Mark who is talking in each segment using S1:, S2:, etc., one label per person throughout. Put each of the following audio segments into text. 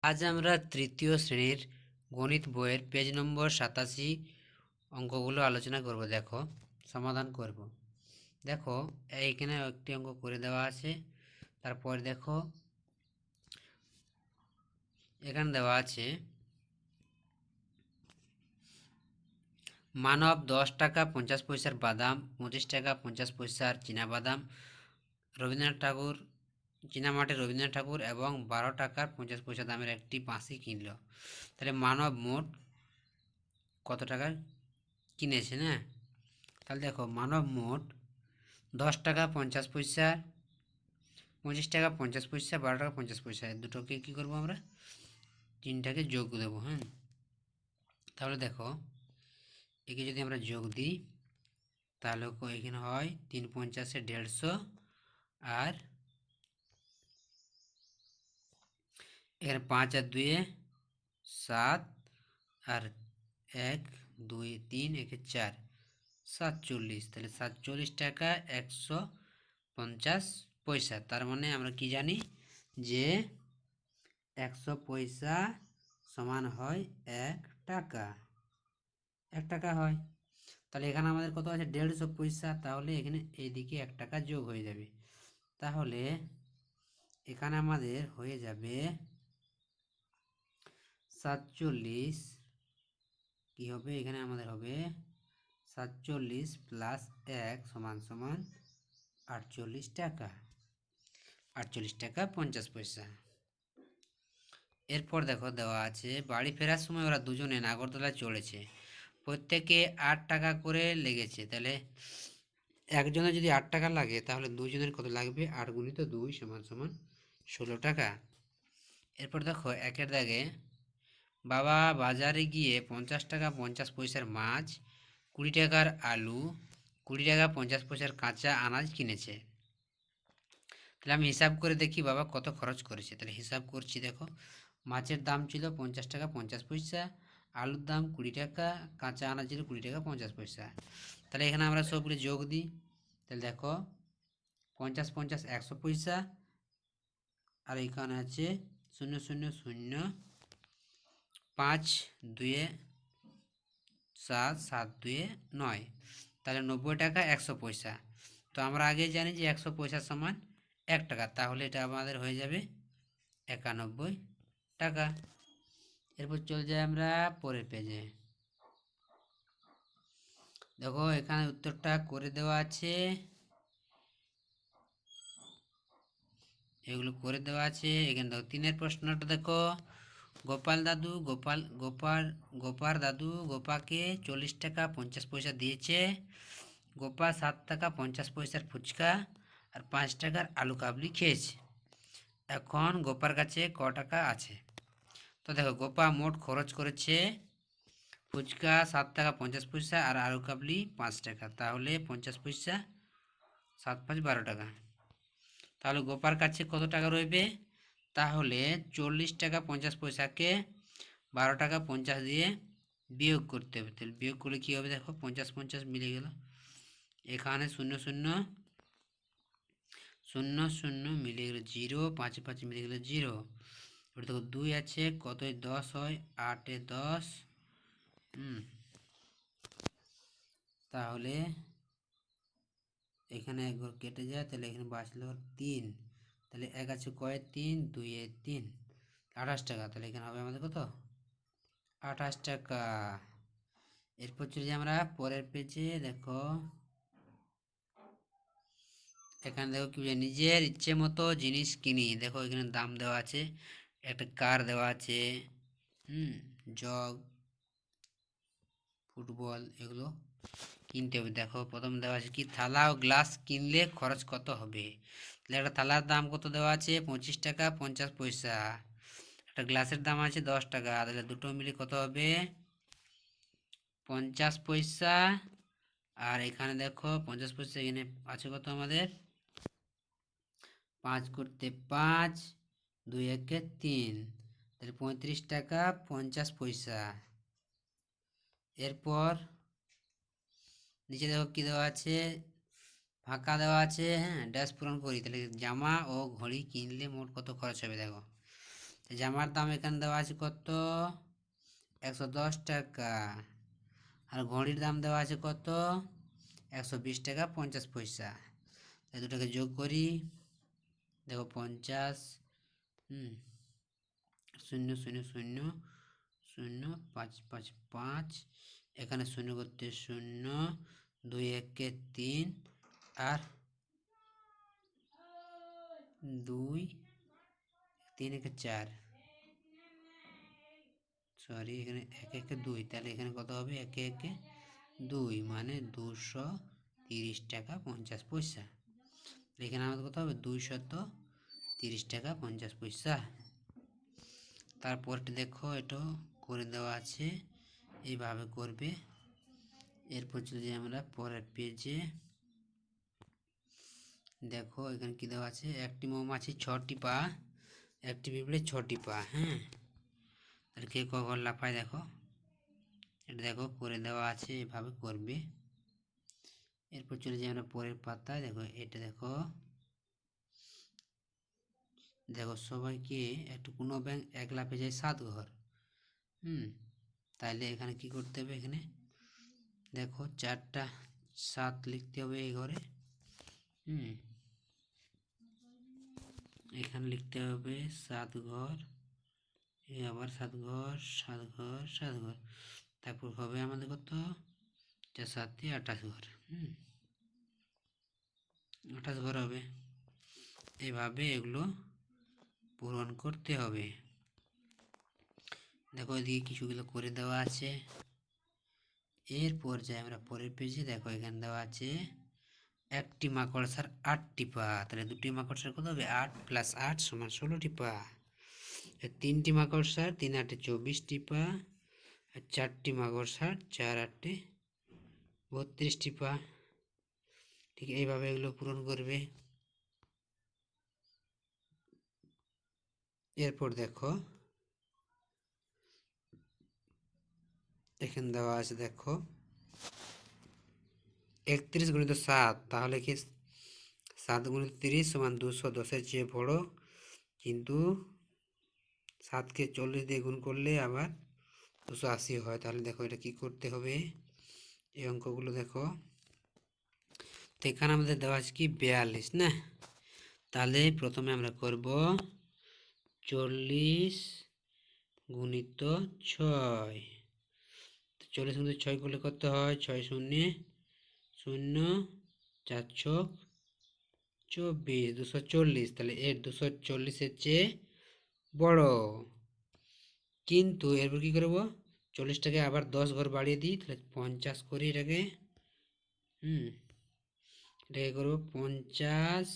S1: আজ আমরা তৃতীয় শ্রেণীর গণিত বইয়ের পেজ নম্বর 87 অঙ্কগুলো আলোচনা করব। দেখো, সমাধান করব। দেখো, এইখানে একটি অঙ্ক করে দেওয়া আছে। তারপর দেখো, এখানে দেওয়া আছে মানব 10 টাকা 50 পয়সার বাদাম, 25 টাকা 50 পয়সার চীনাবাদাম রবীন্দ্রনাথ ঠাকুর চীনামাটির রবীন্দ্রনাথ ঠাকুর এবং 12 টাকার 50 পয়সা দামের একটি পাঁসি কিনল। তাহলে মানব মোট কত টাকার কিনেছে না? তাহলে দেখো, মানব মোট 10 টাকা 50 পয়সা, 25 টাকা 50 পয়সা, 12 টাকা 50 পয়সা, দুটোকে কী করবো আমরা? তিনটাকে যোগ দেবো। হ্যাঁ, তাহলে দেখো, একে যদি আমরা যোগ দিই তাহলে এখানে হয় 3 50 150, আর এখানে 5 আর 2 7, আর 1 2 3 1 4 47। তাহলে 47 টাকা 150 পয়সা। তার মানে আমরা কি জানি যে 100 পয়সা সমান হয় 1 টাকা। 1 টাকা হয়। তাহলে এখানে আমাদের কত আছে? 150 পয়সা। তাহলে এখানে এইদিকে 1 টাকা যোগ হয়ে যাবে। তাহলে এখানে আমাদের হয়ে যাবে 47। কি হবে? এখানে আমাদের হবে 47 প্লাস 1 সমান সমান 48 টাকা। 48 টাকা 50 পয়সা। এরপর দেখো, দেওয়া আছে বাড়ি ফেরার সময় ওরা দুজনে নাগরদোলায় চড়েছে, প্রত্যেকে 8 টাকা করে লেগেছে। তাহলে একজনের যদি 8 টাকা লাগে তাহলে দুজনের কত লাগবে? 8 গুণিত 2 সমান সমান 16 টাকা। এরপর দেখো, একের দাগে বাবা বাজারে গিয়ে 50 টাকা 50 পয়সার মাছ, 20 টাকার আলু, 20 টাকা 50 পয়সার কাঁচা আনাজ কিনেছে। তাহলে আমি হিসাব করে দেখি বাবা কত খরচ করেছে। তাহলে হিসাব করছি। দেখো, মাছের দাম ছিল 50 টাকা 50 পয়সা, আলুর দাম 20 টাকা, কাঁচা আনাজ ছিল 20 টাকা 50 পয়সা। তাহলে এখানে আমরা সবগুলো যোগ দিই। তাহলে দেখো, 50 50 100 পয়সা, আর এখানে আছে 0 0 0 5 2 7 7 2 9। তাহলে 90 টাকা 100 পয়সা। তো আমরা আগে জানি যে 100 পয়সা সমান 1 টাকা। তাহলে এটা আমাদের হয়ে যাবে 91 টাকা। এরপর চলে যাই আমরা পরের পেজে। দেখো, এখানে উত্তরটা করে দেওয়া আছে, এগুলো করে দেওয়া আছে। এখানে দেখো, 3-এর প্রশ্নটা দেখো, গোপার দাদু গোপাকে 40 টাকা 50 পয়সা দিয়েছে। গোপা 7 টাকা 50 পয়সার ফুচকা আর 5 টাকার আলু কাবলি খেয়েছে। এখন গোপার কাছে ক টাকা আছে? তো দেখো, গোপা মোট খরচ করেছে ফুচকা 7 টাকা 50 পয়সা আর আলু কাবলি 5 টাকা। তাহলে 50 পয়সা 7 5 12 টাকা। তাহলে গোপার কাছে কত টাকা রইবে? তাহলে 40 টাকা 50 পয়সাকে 12 টাকা 50 দিয়ে বিয়োগ করতে হবে। তাহলে বিয়োগ করলে কী হবে? দেখো, 50 50 মিলে গেল। এখানে 0 0 0 0 মিলে গেল 0, 5 5 মিলে গেল 0। এবার দেখো, 2 আছে, কত 10 হয়, 8 10। তাহলে এখানে একবার কেটে যায়, তাহলে এখানে বাঁচলো 3। তাহলে 1 আছে কয়? 3, 2 3, 28 টাকা। তাহলে এখানে হবে আমাদের কত? 28 টাকা। এরপর চলে যাই আমরা পরের পেজে। দেখো, এখানে দেখো কি বলছে, নিজের ইচ্ছে মতো জিনিস কিনি। দেখো, এখানে দাম দেওয়া আছে, একটা কার দেওয়া আছে, জগ, ফুটবল, এগুলো কিনতে হবে। দেখো, প্রথম দেওয়া আছে কি, থালা ও গ্লাস কিনলে খরচ কত হবে? তাহলে একটা থালার দাম কত দেওয়া আছে? 25 টাকা 50 পয়সা। একটা গ্লাসের দাম আছে 10 টাকা। তাহলে দুটো মিলে কত হবে? 50 পয়সা। আর এখানে দেখো, 50 পয়সা এখানে আছে কত আমাদের? 5 করতে 5, 2 একে 3। তাহলে 35 টাকা 50 পয়সা। এরপর নিচে দেখো কি দেওয়া আছে, ফাঁকা দেওয়া আছে। হ্যাঁ, ড্যাশ পূরণ করি। তাহলে জামা ও ঘড়ি কিনলে মোট কত খরচ হবে? দেখো, জামার দাম এখানে দেওয়া আছে কত, 110 টাকা। আর ঘড়ির দাম দেওয়া আছে কত, 120 টাকা 50 পয়সা। এই দুটাকে যোগ করি, দেখো 50, শূন্য শূন্য শূন্য শূন্য 5 5 5, এখানে শূন্য করতে 0, 2 1 3, আর 2 3 1 4, সরি এখানে 1 1 2, তাহলে এখানে কত হবে 1 1 2, মানে 230 টাকা 50 পয়সা। এখানে আমাদের কত হবে 230 টাকা 50 পয়সা। তারপরটা দেখো এটা করে দেওয়া আছে, এইভাবে করবে। এরপর চলে যাই আমরা পরের পেজে। দেখো এখানে কি দেওয়া আছে, একটি মৌমাছি 6টি পা, একটি পিঁপড়ে 6টি পা। হ্যাঁ, তাহলে কে ক ঘর লাফায় দেখো, এটা দেখো করে দেওয়া আছে, এভাবে করবে। এরপর চলে যাই আমরা পরের পাতায়। দেখো এটা দেখো, দেখো সবাইকে একটু কোনো ব্যাংক 1 লাফে যায় 7 ঘর। তাইলে এখানে কি করতে হবে, এখানে দেখো 4টা 7 লিখতে হবে এই ঘরে। এখানে লিখতে হবে 7 ঘর, আবার 7 ঘর 7 ঘর 7 ঘর, তারপর হবে আমাদের কত 4 7 28 ঘর। 28 ঘর হবে। এভাবে এগুলো পূরণ করতে হবে। দেখো এদিকে কিছুগুলো করে দেওয়া আছে। এরপর যাই আমরা পরের পেজে। দেখো এখানে দেওয়া আছে একটি মাকড়সার 8টি পা, তাহলে দুটি মাকড়সার কত হবে 8 + 8 = 16টি পা। 3টি মাকড়সার 3 8 24টি পা, আর 4টি মাকড়সার 4 8 32টি পা। ঠিক এইভাবে এগুলো পূরণ করবে। এরপর দেখো এখানে দেওয়া আছে, দেখো 31 × 7, তাহলে কি 7 × 30 = 210-এর চেয়ে বড়, কিন্তু 7কে 40 দিয়ে গুণ করলে আবার 280 হয়। তাহলে দেখো এটা কি করতে হবে, এই অঙ্কগুলো দেখো। তো এখানে আমাদের দেওয়া আছে কি 42 না, তাহলে প্রথমে আমরা করব 40 × 6। 40 × 6 করলে কত হয়, 6 0 0, 4 ছক 24, 240। তাহলে এর 240-এর চেয়ে বড়, কিন্তু এরপর কি করব, 40টাকে আবার 10 ঘর বাড়িয়ে দিই, তাহলে 50 করি এটাকে। এটাকে করবো 50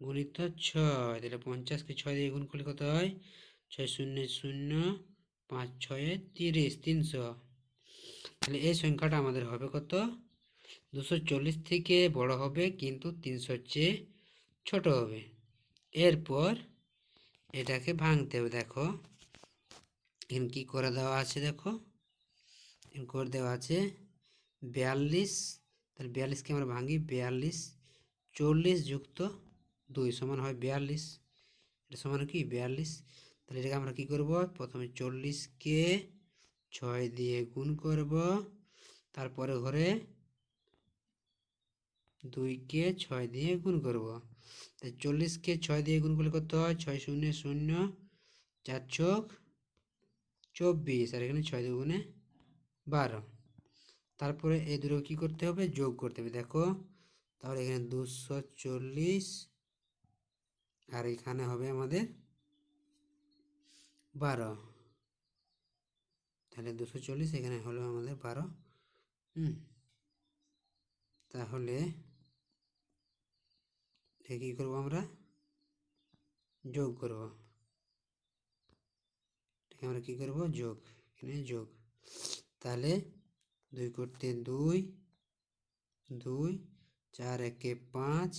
S1: × 6, তাহলে 50কে 6 দিয়ে গুণ করলে কত হয়, 6 0 0, 5 6 30, 300। তাহলে এই সংখ্যাটা আমাদের হবে কত, 240 থেকে বড় হবে, কিন্তু 300-র চেয়ে ছোট হবে। এরপর এটাকে ভাঙতে হবে। দেখো এখানে কি করে দেওয়া আছে, দেখো করে দেওয়া আছে 42, তাহলে 42কে আমরা ভাঙি, 42 40 + 2 সমান হয় 42, এটা সমান কি 42। তাহলে এটাকে আমরা কি করব, প্রথমে 40কে 6 দিয়ে গুণ করব, তারপরে ঘরে 2কে 6 দিয়ে গুণ করব। তাই 40কে 6 দিয়ে গুণ করলে কত হয়, 6 0 0, 4 ছক 24, আর এখানে 6 2 12। তারপরে এই দুটো কি করতে হবে, যোগ করতে হবে। দেখো তাহলে এখানে 240, আর এখানে হবে আমাদের 12, তাহলে 240 এখানে হলো আমাদের 12। তাহলে কী করবো, আমরা যোগ করব। আমরা কী করব, যোগ, এখানে যোগ। তাহলে 2 করতে 2 2, 4 1 5,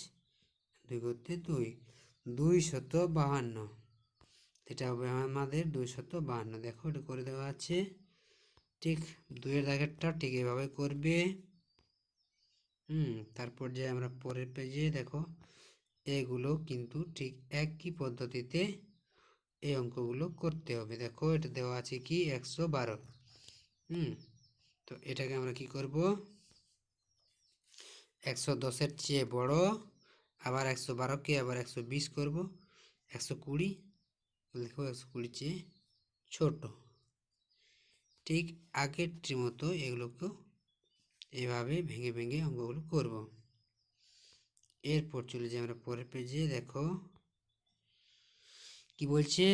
S1: 2 করতে 2, 252, এটা হবে আমাদের 252। দেখো এটা করে দেওয়া আছে। ঠিক 2-এর দাগেরটা ঠিক এভাবে করবে। তারপর যে আমরা পরের পেজে দেখো এগুলো কিন্তু ঠিক একই পদ্ধতিতে এই অঙ্কগুলো করতে হবে। দেখো এটা দেওয়া আছে কি 112। তো এটাকে আমরা কি করব, 110-এর চেয়ে বড়, আবার 112কে আবার 120 করব, 120 লিখো, 120 চেয়ে ছোট। ঠিক আগেরটির মতো এগুলোকেও এভাবে ভেঙে ভেঙে অঙ্কগুলো করব। এরপর চলে যাই আমরা পরের পেজে। দেখো কি বলছে,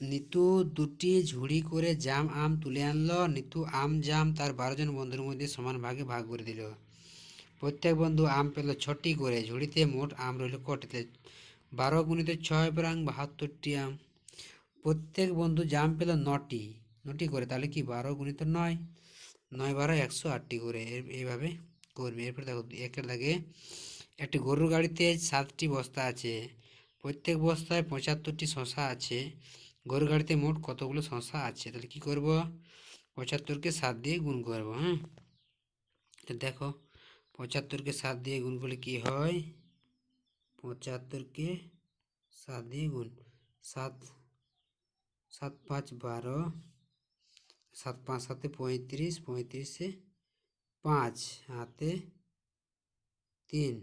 S1: নিতু 2টি ঝুড়ি করে জাম আম তুলে আনলো। নিতু আম জাম তার 12 জন বন্ধুর মধ্যে সমান ভাগে ভাগ করে দিল। প্রত্যেক বন্ধু আম পেল 6টি করে। ঝুড়িতে মোট আম রইল কটিতে? 12 গুণিত 6 বরং 72টি আম। প্রত্যেক বন্ধু জাম পেল 9টি করে, তাহলে কি 12 গুণিত 9, 9 12 108টি করে। এইভাবে করবে। এরপর দেখো একের দাগে, একটি গরুর গাড়িতে 7টি বস্তা আছে। প্রত্যেক বস্তায় 75টি শশা আছে। গরুর গাড়িতে মোট কতগুলো শশা আছে? তাহলে কি করব, 75কে 7 দিয়ে গুণ করব। হ্যাঁ, তো দেখো 75কে 7 দিয়ে গুণ করলে কি হয়, 75কে 7 দিয়ে গুণ, 7 7 5 12, 7 5 7 35, 35-এ 5 হাতে 3,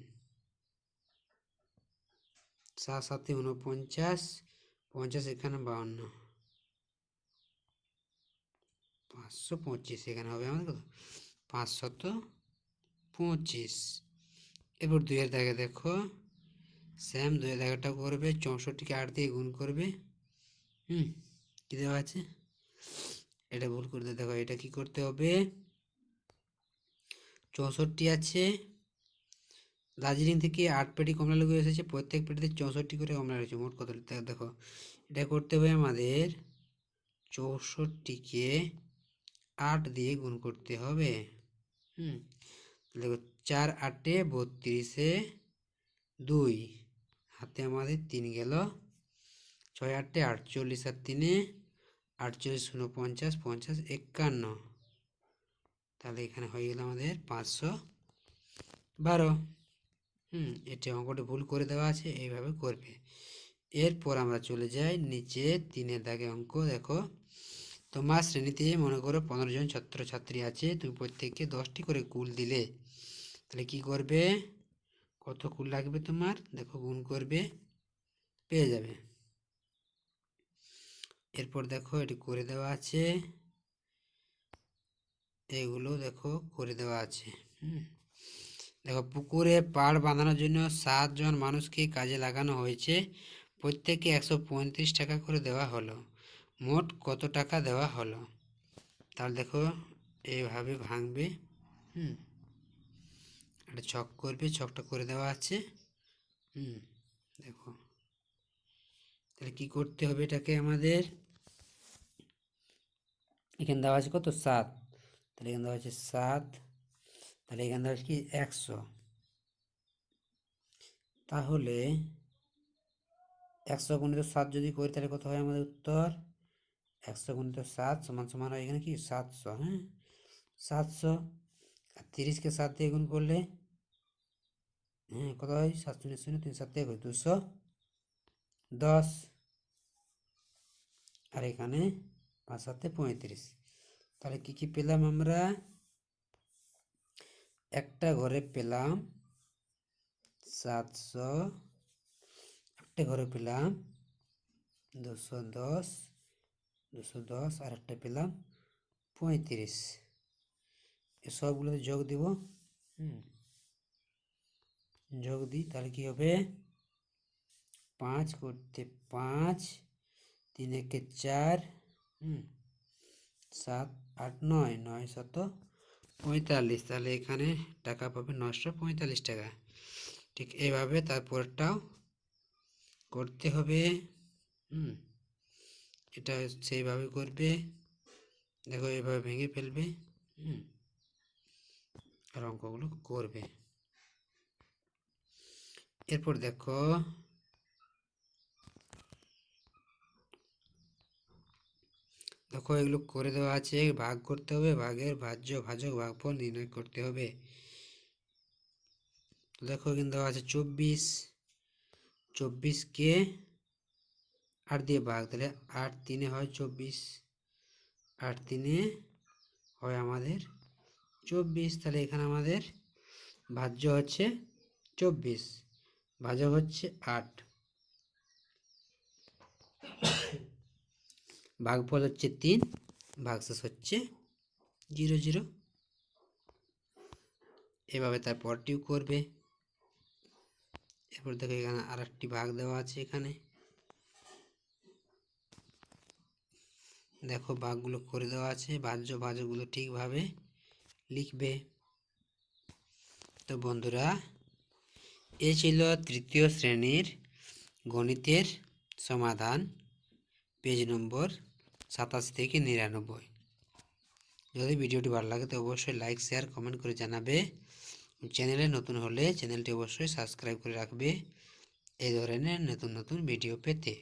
S1: 7 7 49, 50 এখানে 52, 525 এখানে হবে আমাদের কত, 525। এরপর 2-এর দাগে দেখো, স্যাম 2-এর দাগেটা করবে, 64কে 8 দিয়ে গুণ করবে। কী দেওয়া আছে, এটা ভুল করতে, দেখো এটা কি করতে হবে, 64 আছে। দার্জিলিং থেকে 8 পেটি কমলা লেবু এসেছে, প্রত্যেক পেটিতে 64 করে কমলা রয়েছে। মোট কত? দেখো এটা করতে হবে আমাদের, 64কে 8 দিয়ে গুণ করতে হবে। দেখো 4 8 32, 2 হাতে আমাদের 3 গেল, 6 8 48 আর 3 48, 49, 50 51, তাহলে এখানে হয়ে গেল আমাদের 512। এটা অঙ্কটি ভুল করে দেওয়া আছে, এইভাবে করবে। এরপর আমরা চলে যাই নিচে 3-এর দাগে অঙ্ক। দেখো তোমার শ্রেণীতে মনে করো 15 জন ছাত্রছাত্রী আছে, তুমি প্রত্যেককে 10টি করে কুল দিলে, তাহলে কি করবে, কত কুল লাগবে তোমার, দেখো গুণ করবে, পেয়ে যাবে। এরপর দেখো এটি করে দেওয়া আছে, এগুলো দেখো করে দেওয়া আছে। দেখো পুকুরে পাড় বাঁধানোর জন্য 7 জন মানুষকে কাজে লাগানো হয়েছে, প্রত্যেককে 135 টাকা করে দেওয়া হলো, মোট কত টাকা দেওয়া হলো? তাহলে দেখো এইভাবে ভাঙবে, একটা ছক করবে, ছকটা করে দেওয়া আছে। দেখো তাহলে কি করতে হবে, এটাকে আমাদের এখানে দেওয়া আছে কত, 7, তাহলে এখানে দেওয়া আছে 7, তাহলে এখানে দেওয়া আছে কি 100, তাহলে 100 গুণিত 7 যদি করি তাহলে কত হয় আমাদের উত্তর, 100 গুণিত 7 সমান সমান হয় এখানে কি 700। হ্যাঁ, 700 আর 30কে 7 দিয়ে গুণ করলে কত হয়, 7 0 0 3 7 দিয়ে 210, আর এখানে 5 7 35। তাহলে কি কি পেলাম আমরা, একটা ঘরে পেলাম 700, একটা ঘরে পেলাম 210, 210, আর একটা পেলাম 35। সবগুলোতে যোগ দিব, যোগ দিই, তাহলে কি হবে, 5 করতে 5, 3 একে 4, 7 8 9, 9 7 45, তাহলে এখানে টাকা পাবে 945 টাকা। ঠিক এইভাবে তারপরটাও করতে হবে। এটা সেইভাবে করবে, দেখো এইভাবে ভেঙে ফেলবে, আর অঙ্কগুলো করবে। এরপর দেখো দেখো এগুলো করে দেওয়া আছে, ভাগ করতে হবে, ভাগের ভাজ্য ভাজক ভাগফল নির্ণয় করতে হবে। দেখো এখানে দেওয়া আছে 24, 24কে 8 দিয়ে ভাগ, তাহলে 8 3 হয় 24, 8 3 হয় আমাদের 24। তাহলে এখানে আমাদের ভাজ্য হচ্ছে 24, ভাজক হচ্ছে 8, ভাগফল হচ্ছে 3, ভাগশেষ হচ্ছে 0 0। এভাবে তার পরটিও করবে। এরপর দেখো এখানে আর একটি ভাগ দেওয়া আছে, এখানে দেখো ভাগগুলো করে দেওয়া আছে, ভাজ্য ভাজকগুলো ঠিকভাবে লিখবে। তো বন্ধুরা, এই ছিল তৃতীয় শ্রেণীর গণিতের সমাধান, পেজ নম্বর 87 থেকে 99। যদি ভিডিওটি ভালো লাগে তো অবশ্যই লাইক শেয়ার কমেন্ট করে জানাবে। চ্যানেলে নতুন হলে চ্যানেলটি অবশ্যই সাবস্ক্রাইব করে রাখবে এই ধরনের নতুন নতুন ভিডিও পেতে।